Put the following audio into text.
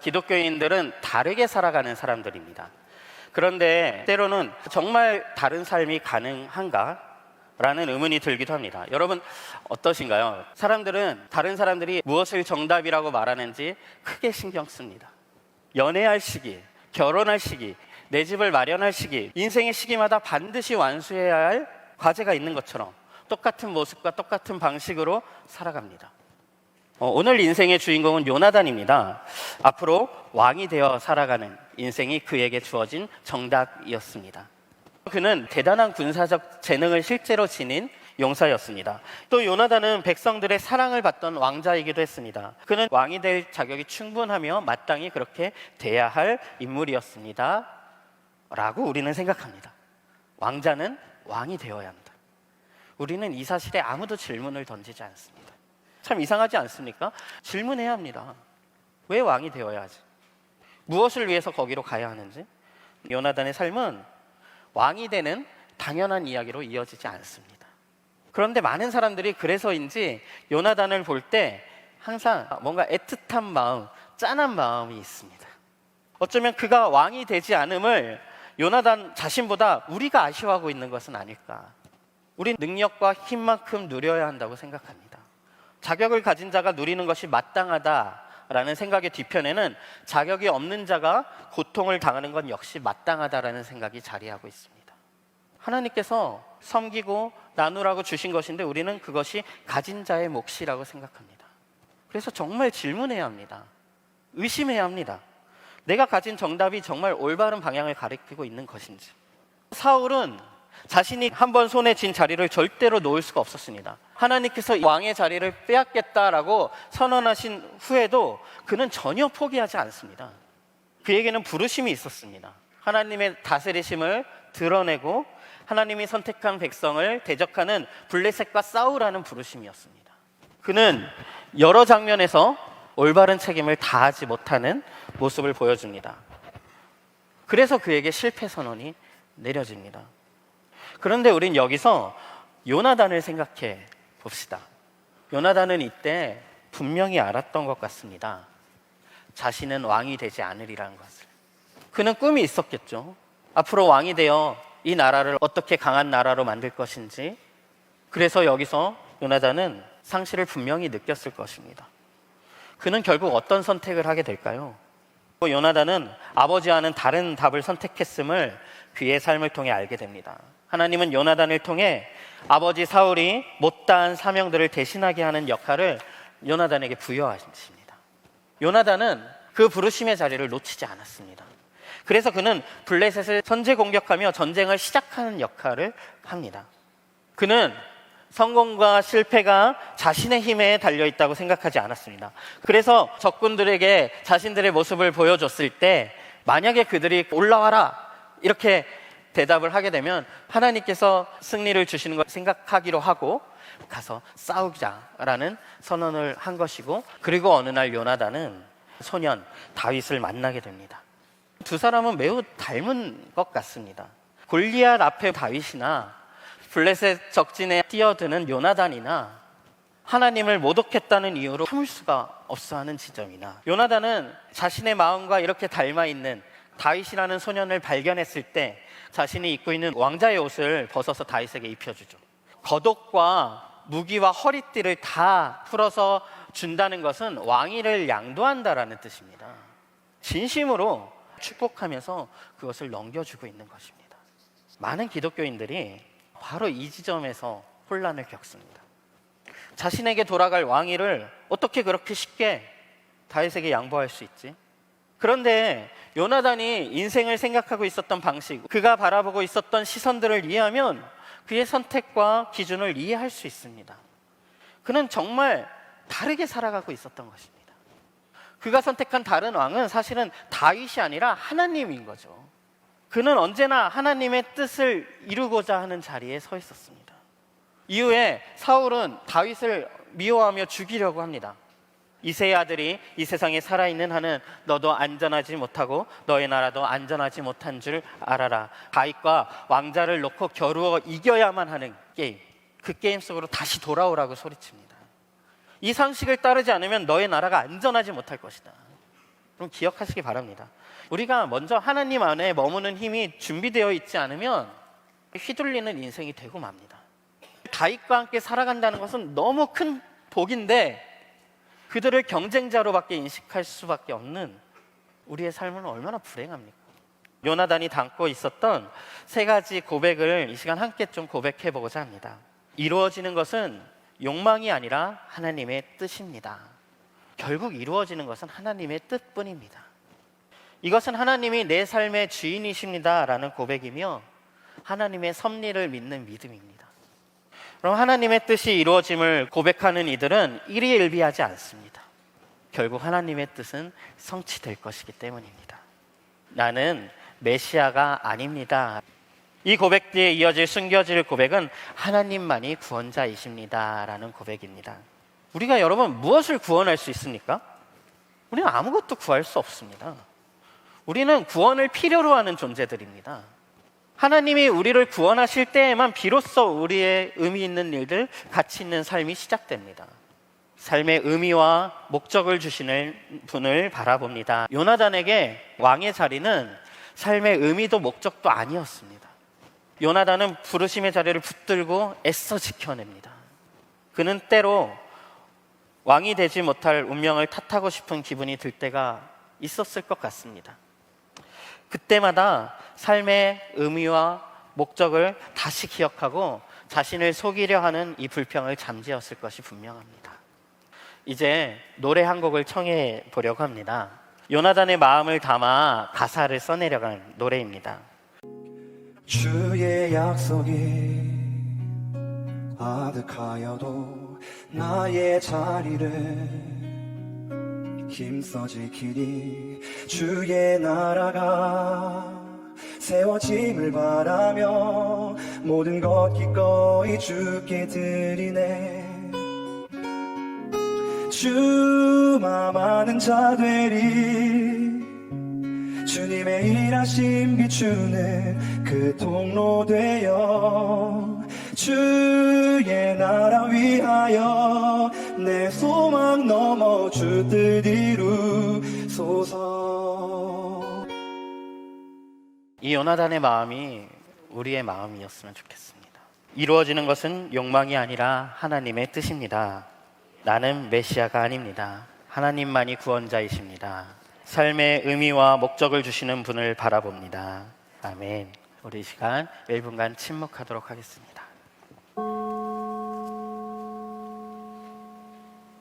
기독교인들은 다르게 살아가는 사람들입니다. 그런데 때로는 정말 다른 삶이 가능한가? 라는 의문이 들기도 합니다. 여러분 어떠신가요? 사람들은 다른 사람들이 무엇을 정답이라고 말하는지 크게 신경 씁니다. 연애할 시기, 결혼할 시기, 내 집을 마련할 시기, 인생의 시기마다 반드시 완수해야 할 과제가 있는 것처럼 똑같은 모습과 똑같은 방식으로 살아갑니다. 오늘 인생의 주인공은 요나단입니다. 앞으로 왕이 되어 살아가는 인생이 그에게 주어진 정답이었습니다. 그는 대단한 군사적 재능을 실제로 지닌 용사였습니다. 또 요나단은 백성들의 사랑을 받던 왕자이기도 했습니다. 그는 왕이 될 자격이 충분하며 마땅히 그렇게 돼야 할 인물이었습니다. 라고 우리는 생각합니다. 왕자는 왕이 되어야 한다. 우리는 이 사실에 아무도 질문을 던지지 않습니다. 참 이상하지 않습니까? 질문해야 합니다. 왜 왕이 되어야 하지? 무엇을 위해서 거기로 가야 하는지? 요나단의 삶은 왕이 되는 당연한 이야기로 이어지지 않습니다. 그런데 많은 사람들이 그래서인지 요나단을 볼 때 항상 뭔가 애틋한 마음, 짠한 마음이 있습니다. 어쩌면 그가 왕이 되지 않음을 요나단 자신보다 우리가 아쉬워하고 있는 것은 아닐까. 우린 능력과 힘만큼 누려야 한다고 생각합니다. 자격을 가진 자가 누리는 것이 마땅하다라는 생각의 뒤편에는 자격이 없는 자가 고통을 당하는 건 역시 마땅하다라는 생각이 자리하고 있습니다. 하나님께서 섬기고 나누라고 주신 것인데 우리는 그것이 가진 자의 몫이라고 생각합니다. 그래서 정말 질문해야 합니다. 의심해야 합니다. 내가 가진 정답이 정말 올바른 방향을 가리키고 있는 것인지. 사울은 자신이 한번 손에 쥔 자리를 절대로 놓을 수가 없었습니다. 하나님께서 왕의 자리를 빼앗겠다라고 선언하신 후에도 그는 전혀 포기하지 않습니다. 그에게는 부르심이 있었습니다. 하나님의 다스리심을 드러내고 하나님이 선택한 백성을 대적하는 블레셋과 싸우라는 부르심이었습니다. 그는 여러 장면에서 올바른 책임을 다하지 못하는 모습을 보여줍니다. 그래서 그에게 실패 선언이 내려집니다. 그런데 우린 여기서 요나단을 생각해 봅시다. 요나단은 이때 분명히 알았던 것 같습니다. 자신은 왕이 되지 않으리라는 것을. 그는 꿈이 있었겠죠. 앞으로 왕이 되어 이 나라를 어떻게 강한 나라로 만들 것인지. 그래서 여기서 요나단은 상실을 분명히 느꼈을 것입니다. 그는 결국 어떤 선택을 하게 될까요? 요나단은 아버지와는 다른 답을 선택했음을 그의 삶을 통해 알게 됩니다. 하나님은 요나단을 통해 아버지 사울이 못다한 사명들을 대신하게 하는 역할을 요나단에게 부여하십니다. 요나단은 그 부르심의 자리를 놓치지 않았습니다. 그래서 그는 블레셋을 선제 공격하며 전쟁을 시작하는 역할을 합니다. 그는 성공과 실패가 자신의 힘에 달려있다고 생각하지 않았습니다. 그래서 적군들에게 자신들의 모습을 보여줬을 때 만약에 그들이 올라와라 이렇게 대답을 하게 되면 하나님께서 승리를 주시는 걸 생각하기로 하고 가서 싸우자라는 선언을 한 것이고, 그리고 어느 날 요나단은 소년 다윗을 만나게 됩니다. 두 사람은 매우 닮은 것 같습니다. 골리앗 앞에 다윗이나 블레셋 적진에 뛰어드는 요나단이나 하나님을 모독했다는 이유로 참을 수가 없어하는 지점이나 요나단은 자신의 마음과 이렇게 닮아있는 다윗이라는 소년을 발견했을 때 자신이 입고 있는 왕자의 옷을 벗어서 다윗에게 입혀주죠. 겉옷과 무기와 허리띠를 다 풀어서 준다는 것은 왕위를 양도한다라는 뜻입니다. 진심으로 축복하면서 그것을 넘겨주고 있는 것입니다. 많은 기독교인들이 바로 이 지점에서 혼란을 겪습니다. 자신에게 돌아갈 왕위를 어떻게 그렇게 쉽게 다윗에게 양보할 수 있지? 그런데 요나단이 인생을 생각하고 있었던 방식, 그가 바라보고 있었던 시선들을 이해하면 그의 선택과 기준을 이해할 수 있습니다. 그는 정말 다르게 살아가고 있었던 것입니다. 그가 선택한 다른 왕은 사실은 다윗이 아니라 하나님인 거죠. 그는 언제나 하나님의 뜻을 이루고자 하는 자리에 서 있었습니다. 이후에 사울은 다윗을 미워하며 죽이려고 합니다. 이새의 아들이 이 세상에 살아있는 한은 너도 안전하지 못하고 너의 나라도 안전하지 못한 줄 알아라. 다윗과 왕자를 놓고 겨루어 이겨야만 하는 게임, 그 게임 속으로 다시 돌아오라고 소리칩니다. 이 상식을 따르지 않으면 너의 나라가 안전하지 못할 것이다. 그럼 기억하시기 바랍니다. 우리가 먼저 하나님 안에 머무는 힘이 준비되어 있지 않으면 휘둘리는 인생이 되고 맙니다. 다윗과 함께 살아간다는 것은 너무 큰 복인데 그들을 경쟁자로밖에 인식할 수밖에 없는 우리의 삶은 얼마나 불행합니까? 요나단이 담고 있었던 세 가지 고백을 이 시간 함께 좀 고백해 보고자 합니다. 이루어지는 것은 욕망이 아니라 하나님의 뜻입니다. 결국 이루어지는 것은 하나님의 뜻뿐입니다. 이것은 하나님이 내 삶의 주인이십니다 라는 고백이며 하나님의 섭리를 믿는 믿음입니다. 그럼 하나님의 뜻이 이루어짐을 고백하는 이들은 일희일비하지 않습니다. 결국 하나님의 뜻은 성취될 것이기 때문입니다. 나는 메시아가 아닙니다. 이 고백 뒤에 이어질 숨겨질 고백은 하나님만이 구원자이십니다 라는 고백입니다. 우리가 여러분 무엇을 구원할 수 있습니까? 우리는 아무것도 구할 수 없습니다. 우리는 구원을 필요로 하는 존재들입니다. 하나님이 우리를 구원하실 때에만 비로소 우리의 의미 있는 일들, 가치 있는 삶이 시작됩니다. 삶의 의미와 목적을 주시는 분을 바라봅니다. 요나단에게 왕의 자리는 삶의 의미도 목적도 아니었습니다. 요나단은 부르심의 자리를 붙들고 애써 지켜냅니다. 그는 때로 왕이 되지 못할 운명을 탓하고 싶은 기분이 들 때가 있었을 것 같습니다. 그때마다 삶의 의미와 목적을 다시 기억하고 자신을 속이려 하는 이 불평을 잠재웠을 것이 분명합니다. 이제 노래 한 곡을 청해 보려고 합니다. 요나단의 마음을 담아 가사를 써내려간 노래입니다. 주의 약속이 아득하여도 나의 자리를 힘써 지키니 주의 나라가 세워짐을 바라며 모든 것 기꺼이 주께 드리네. 주마마는 자 되리 주님의 일하심 비추는 그 통로 되어 주의 나라 위하여 내 소망 넘어 주 뜻 이루소서. 이 요나단의 마음이 우리의 마음이었으면 좋겠습니다. 이루어지는 것은 욕망이 아니라 하나님의 뜻입니다. 나는 메시아가 아닙니다. 하나님만이 구원자이십니다. 삶의 의미와 목적을 주시는 분을 바라봅니다. 아멘. 우리 이 시간 1분간 침묵하도록 하겠습니다.